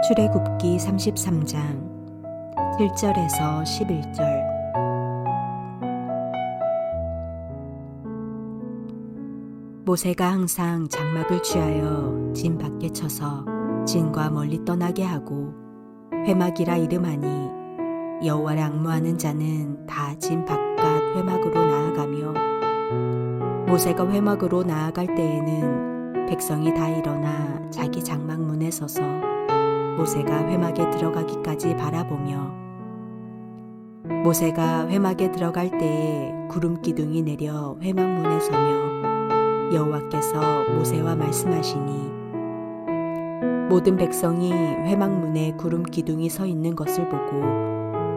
출애굽기 33장 7절에서 11절. 모세가 항상 장막을 취하여 진 밖에 쳐서 진과 멀리 떠나게 하고 회막이라 이름하니 여호와를 앙무하는 자는 다 진 바깥 회막으로 나아가며, 모세가 회막으로 나아갈 때에는 백성이 다 일어나 자기 장막 문에 서서 모세가 회막에 들어가기까지 바라보며, 모세가 회막에 들어갈 때에 구름 기둥이 내려 회막 문에 서며 여호와께서 모세와 말씀하시니, 모든 백성이 회막 문에 구름 기둥이 서 있는 것을 보고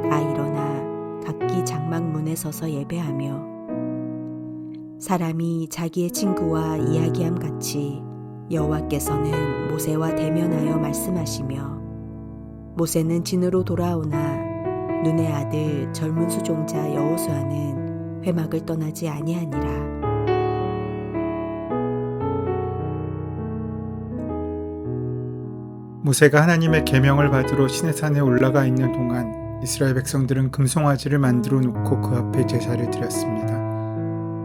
다 일어나 각기 장막 문에 서서 예배하며, 사람이 자기의 친구와 이야기함 같이 여호와께서는 모세와 대면하여 말씀하시며, 모세는 진으로 돌아오나 눈의 아들 젊은 수종자 여호수아는 회막을 떠나지 아니하니라. 모세가 하나님의 계명을 받으러 시내산에 올라가 있는 동안 이스라엘 백성들은 금송아지를 만들어 놓고 그 앞에 제사를 드렸습니다.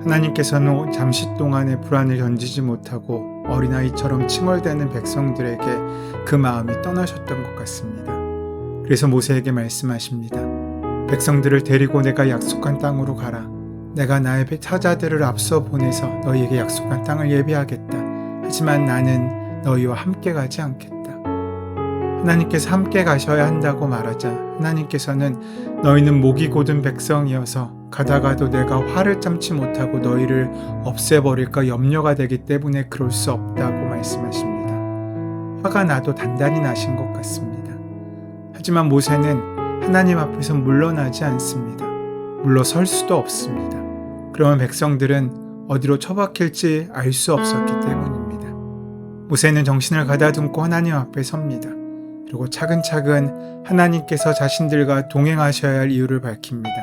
하나님께서는 잠시 동안의 불안을 견디지 못하고 어린아이처럼 칭얼대는 백성들에게 그 마음이 떠나셨던 것 같습니다. 그래서 모세에게 말씀하십니다. 백성들을 데리고 내가 약속한 땅으로 가라. 내가 나의 사자들을 앞서 보내서 너희에게 약속한 땅을 예비하겠다. 하지만 나는 너희와 함께 가지 않겠다. 하나님께서 함께 가셔야 한다고 말하자 하나님께서는 너희는 목이 곧은 백성이어서 가다가도 내가 화를 참지 못하고 너희를 없애버릴까 염려가 되기 때문에 그럴 수 없다고 말씀하십니다. 화가 나도 단단히 나신 것 같습니다. 하지만 모세는 하나님 앞에서 물러나지 않습니다. 물러설 수도 없습니다. 그러면 백성들은 어디로 처박힐지 알 수 없었기 때문입니다. 모세는 정신을 가다듬고 하나님 앞에 섭니다. 그리고 차근차근 하나님께서 자신들과 동행하셔야 할 이유를 밝힙니다.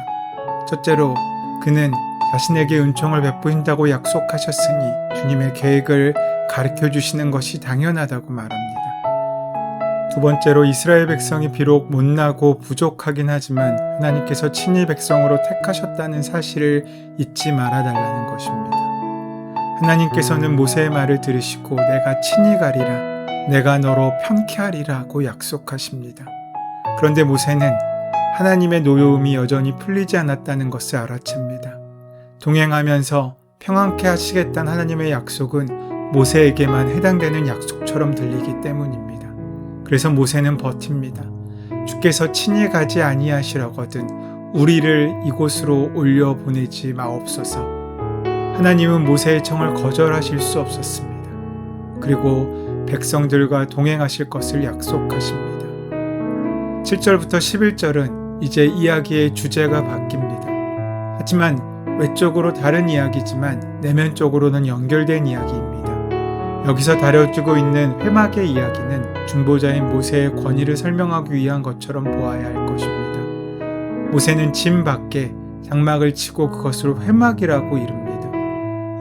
첫째로, 그는 자신에게 은총을 베푸신다고 약속하셨으니 주님의 계획을 가르쳐 주시는 것이 당연하다고 말합니다. 두 번째로, 이스라엘 백성이 비록 못나고 부족하긴 하지만 하나님께서 친히 백성으로 택하셨다는 사실을 잊지 말아달라는 것입니다. 하나님께서는 모세의 말을 들으시고 내가 친히 가리라, 내가 너로 편케하리라고 약속하십니다. 그런데 모세는 하나님의 노여움이 여전히 풀리지 않았다는 것을 알아챕니다. 동행하면서 평안케 하시겠다는 하나님의 약속은 모세에게만 해당되는 약속처럼 들리기 때문입니다. 그래서 모세는 버팁니다. 주께서 친히 가지 아니하시려거든 우리를 이곳으로 올려보내지 마옵소서. 하나님은 모세의 청을 거절하실 수 없었습니다. 그리고 백성들과 동행하실 것을 약속하십니다. 7절부터 11절은 이제 이야기의 주제가 바뀝니다. 하지만 외적으로 다른 이야기지만 내면적으로는 연결된 이야기입니다. 여기서 다뤄지고 있는 회막의 이야기는 중보자인 모세의 권위를 설명하기 위한 것처럼 보아야 할 것입니다. 모세는 진 밖에 장막을 치고 그것을 회막이라고 이릅니다.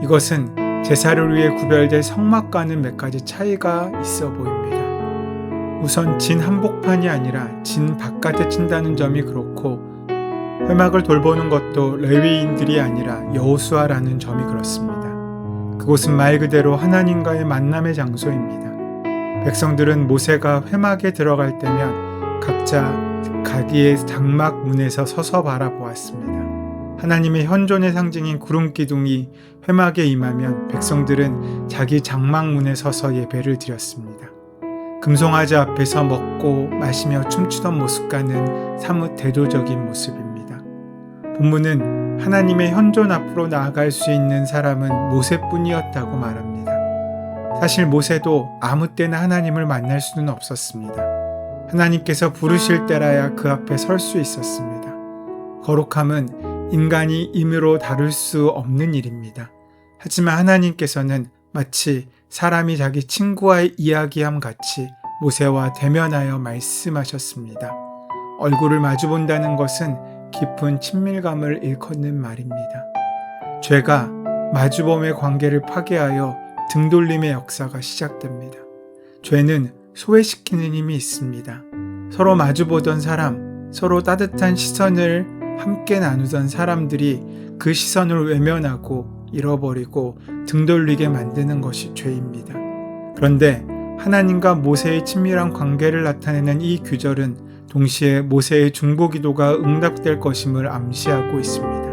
이것은 제사를 위해 구별될 성막과는 몇 가지 차이가 있어 보입니다. 우선 진 한복판이 아니라 진 바깥에 친다는 점이 그렇고, 회막을 돌보는 것도 레위인들이 아니라 여호수아라는 점이 그렇습니다. 그곳은 말 그대로 하나님과의 만남의 장소입니다. 백성들은 모세가 회막에 들어갈 때면 각자 자기의 장막 문에서 서서 바라보았습니다. 하나님의 현존의 상징인 구름 기둥이 회막에 임하면 백성들은 자기 장막 문에 서서 예배를 드렸습니다. 금송아지 앞에서 먹고 마시며 춤추던 모습과는 사뭇 대조적인 모습입니다. 본문은 하나님의 현존 앞으로 나아갈 수 있는 사람은 모세뿐이었다고 말합니다. 사실 모세도 아무 때나 하나님을 만날 수는 없었습니다. 하나님께서 부르실 때라야 그 앞에 설 수 있었습니다. 거룩함은 인간이 임의로 다룰 수 없는 일입니다. 하지만 하나님께서는 마치 사람이 자기 친구와 이야기함 같이 모세와 대면하여 말씀하셨습니다. 얼굴을 마주본다는 것은 깊은 친밀감을 일컫는 말입니다. 죄가 마주봄의 관계를 파괴하여 등돌림의 역사가 시작됩니다. 죄는 소외시키는 힘이 있습니다. 서로 마주보던 사람, 서로 따뜻한 시선을 함께 나누던 사람들이 그 시선을 외면하고 잃어버리고 등 돌리게 만드는 것이 죄입니다. 그런데 하나님과 모세의 친밀한 관계를 나타내는 이 규절은 동시에 모세의 중보기도가 응답될 것임을 암시하고 있습니다.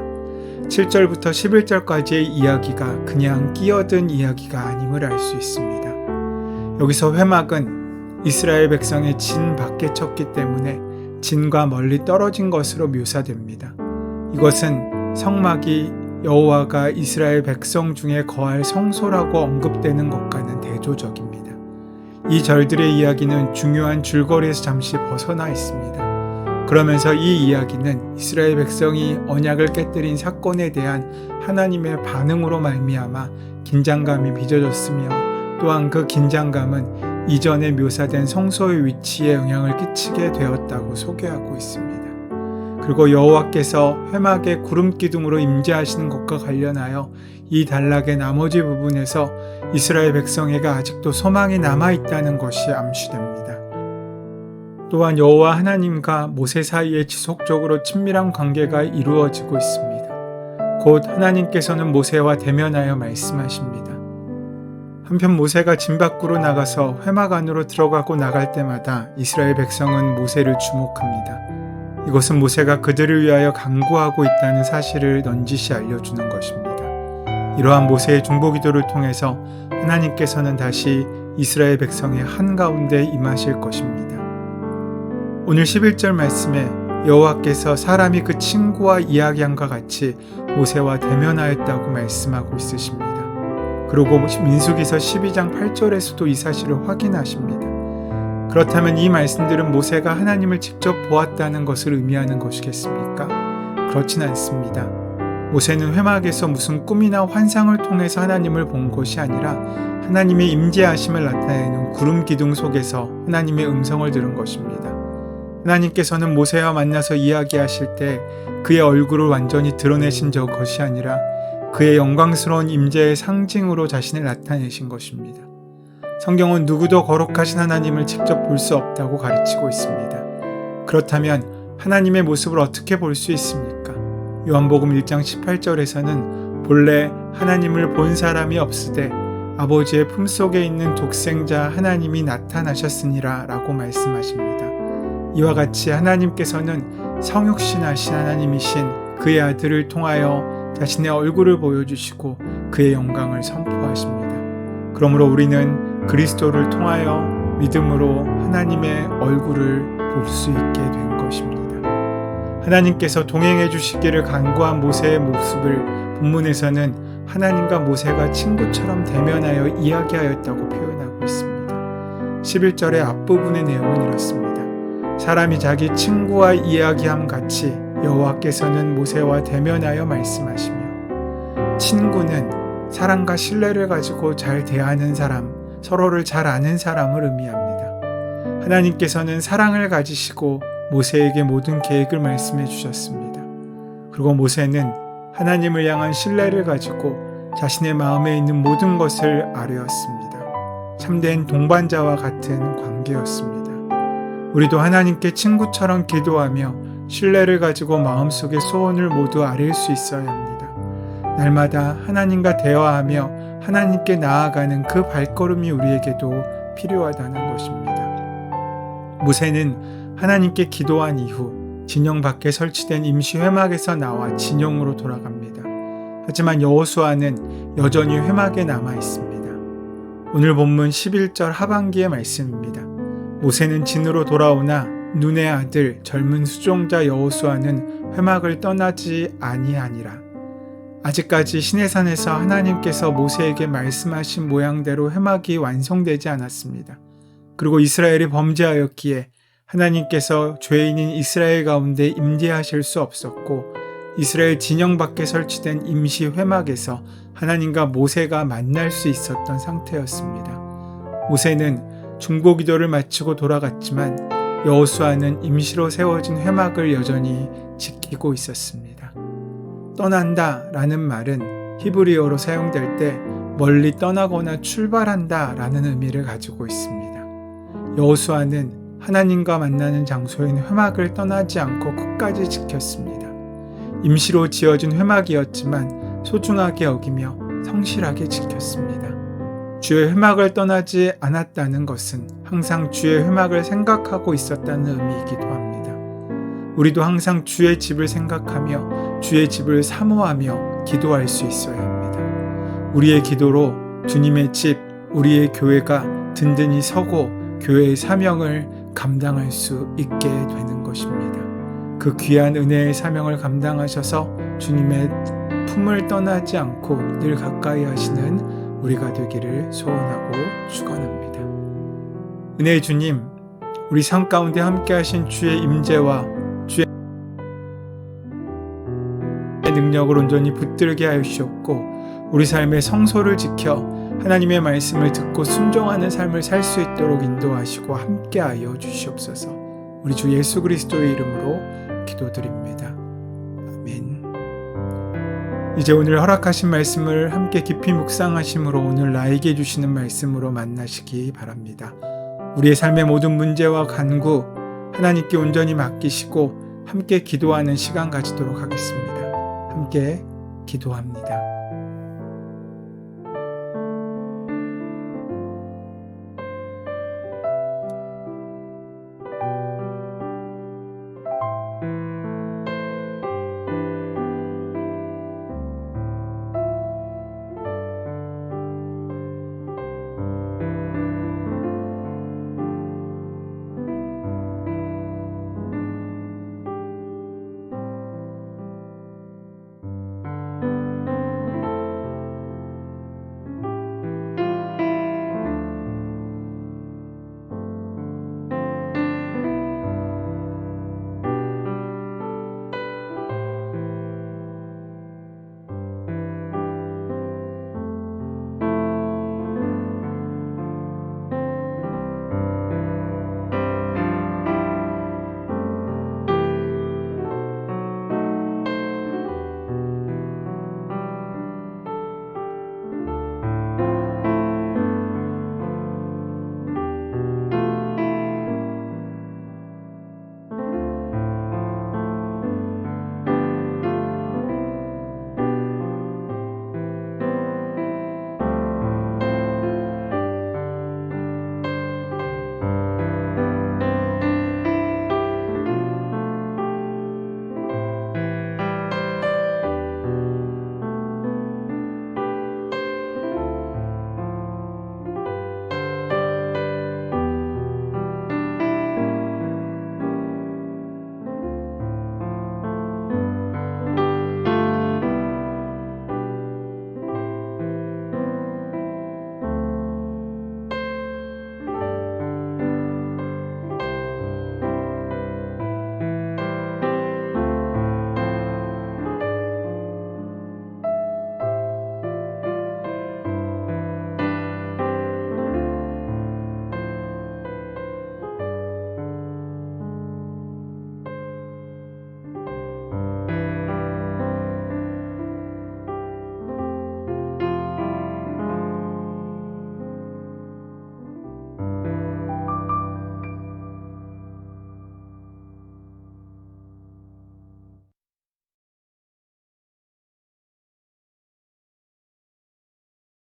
7절부터 11절까지의 이야기가 그냥 끼어든 이야기가 아님을 알 수 있습니다. 여기서 회막은 이스라엘 백성의 진 밖에 쳤기 때문에 진과 멀리 떨어진 것으로 묘사됩니다. 이것은 성막이 여호와가 이스라엘 백성 중에 거할 성소라고 언급되는 것과는 대조적입니다. 이 절들의 이야기는 중요한 줄거리에서 잠시 벗어나 있습니다. 그러면서 이 이야기는 이스라엘 백성이 언약을 깨뜨린 사건에 대한 하나님의 반응으로 말미암아 긴장감이 빚어졌으며 또한 그 긴장감은 이전에 묘사된 성소의 위치에 영향을 끼치게 되었다고 소개하고 있습니다. 그리고 여호와께서 회막의 구름 기둥으로 임재하시는 것과 관련하여 이 단락의 나머지 부분에서 이스라엘 백성에게 아직도 소망이 남아있다는 것이 암시됩니다. 또한 여호와 하나님과 모세 사이에 지속적으로 친밀한 관계가 이루어지고 있습니다. 곧 하나님께서는 모세와 대면하여 말씀하십니다. 한편 모세가 진 밖으로 나가서 회막 안으로 들어가고 나갈 때마다 이스라엘 백성은 모세를 주목합니다. 이것은 모세가 그들을 위하여 간구하고 있다는 사실을 넌지시 알려주는 것입니다. 이러한 모세의 중보기도를 통해서 하나님께서는 다시 이스라엘 백성의 한가운데 임하실 것입니다. 오늘 11절 말씀에 여호와께서 사람이 그 친구와 이야기함과 같이 모세와 대면하였다고 말씀하고 있으십니다. 그리고 민수기서 12장 8절에서도 이 사실을 확인하십니다. 그렇다면 이 말씀들은 모세가 하나님을 직접 보았다는 것을 의미하는 것이겠습니까? 그렇진 않습니다. 모세는 회막에서 무슨 꿈이나 환상을 통해서 하나님을 본 것이 아니라 하나님의 임재하심을 나타내는 구름 기둥 속에서 하나님의 음성을 들은 것입니다. 하나님께서는 모세와 만나서 이야기하실 때 그의 얼굴을 완전히 드러내신 것이 아니라 그의 영광스러운 임재의 상징으로 자신을 나타내신 것입니다. 성경은 누구도 거룩하신 하나님을 직접 볼 수 없다고 가르치고 있습니다. 그렇다면 하나님의 모습을 어떻게 볼 수 있습니까? 요한복음 1장 18절에서는 본래 하나님을 본 사람이 없으되 아버지의 품속에 있는 독생자 하나님이 나타나셨으니라 라고 말씀하십니다. 이와 같이 하나님께서는 성육신하신 하나님이신 그의 아들을 통하여 자신의 얼굴을 보여주시고 그의 영광을 선포하십니다. 그러므로 우리는 그리스도를 통하여 믿음으로 하나님의 얼굴을 볼 수 있게 된 것입니다. 하나님께서 동행해 주시기를 간구한 모세의 모습을 본문에서는 하나님과 모세가 친구처럼 대면하여 이야기하였다고 표현하고 있습니다. 11절의 앞부분의 내용은 이렇습니다. 사람이 자기 친구와 이야기함 같이 여호와께서는 모세와 대면하여 말씀하시며, 친구는 사랑과 신뢰를 가지고 잘 대하는 사람, 서로를 잘 아는 사람을 의미합니다. 하나님께서는 사랑을 가지시고 모세에게 모든 계획을 말씀해 주셨습니다. 그리고 모세는 하나님을 향한 신뢰를 가지고 자신의 마음에 있는 모든 것을 아뢰었습니다. 참된 동반자와 같은 관계였습니다. 우리도 하나님께 친구처럼 기도하며 신뢰를 가지고 마음속의 소원을 모두 아뢰일 수 있어야 합니다. 날마다 하나님과 대화하며 하나님께 나아가는 그 발걸음이 우리에게도 필요하다는 것입니다. 모세는 하나님께 기도한 이후 진영 밖에 설치된 임시 회막에서 나와 진영으로 돌아갑니다. 하지만 여호수아는 여전히 회막에 남아 있습니다. 오늘 본문 11절 하반기의 말씀입니다. 모세는 진으로 돌아오나 눈의 아들 젊은 수종자 여호수아는 회막을 떠나지 아니하니라. 아직까지 시내산에서 하나님께서 모세에게 말씀하신 모양대로 회막이 완성되지 않았습니다. 그리고 이스라엘이 범죄하였기에 하나님께서 죄인인 이스라엘 가운데 임재하실 수 없었고, 이스라엘 진영 밖에 설치된 임시 회막에서 하나님과 모세가 만날 수 있었던 상태였습니다. 모세는 중보기도를 마치고 돌아갔지만 여호수아는 임시로 세워진 회막을 여전히 지키고 있었습니다. 떠난다 라는 말은 히브리어로 사용될 때 멀리 떠나거나 출발한다 라는 의미를 가지고 있습니다. 여호수아는 하나님과 만나는 장소인 회막을 떠나지 않고 끝까지 지켰습니다. 임시로 지어진 회막이었지만 소중하게 여기며 성실하게 지켰습니다. 주의 회막을 떠나지 않았다는 것은 항상 주의 회막을 생각하고 있었다는 의미이기도 합니다. 우리도 항상 주의 집을 생각하며 주의 집을 사모하며 기도할 수 있어야 합니다. 우리의 기도로 주님의 집, 우리의 교회가 든든히 서고 교회의 사명을 감당할 수 있게 되는 것입니다. 그 귀한 은혜의 사명을 감당하셔서 주님의 품을 떠나지 않고 늘 가까이 하시는 우리가 되기를 소원하고 축원합니다. 은혜의 주님, 우리 삶 가운데 함께 하신 주의 임재와 주의 능력을 온전히 붙들게 하여 주셨고 우리 삶의 성소를 지켜 하나님의 말씀을 듣고 순종하는 삶을 살 수 있도록 인도하시고 함께하여 주시옵소서. 우리 주 예수 그리스도의 이름으로 기도드립니다. 아멘. 이제 오늘 허락하신 말씀을 함께 깊이 묵상하심으로 오늘 나에게 주시는 말씀으로 만나시기 바랍니다. 우리의 삶의 모든 문제와 간구 하나님께 온전히 맡기시고 함께 기도하는 시간 가지도록 하겠습니다. 함께 기도합니다.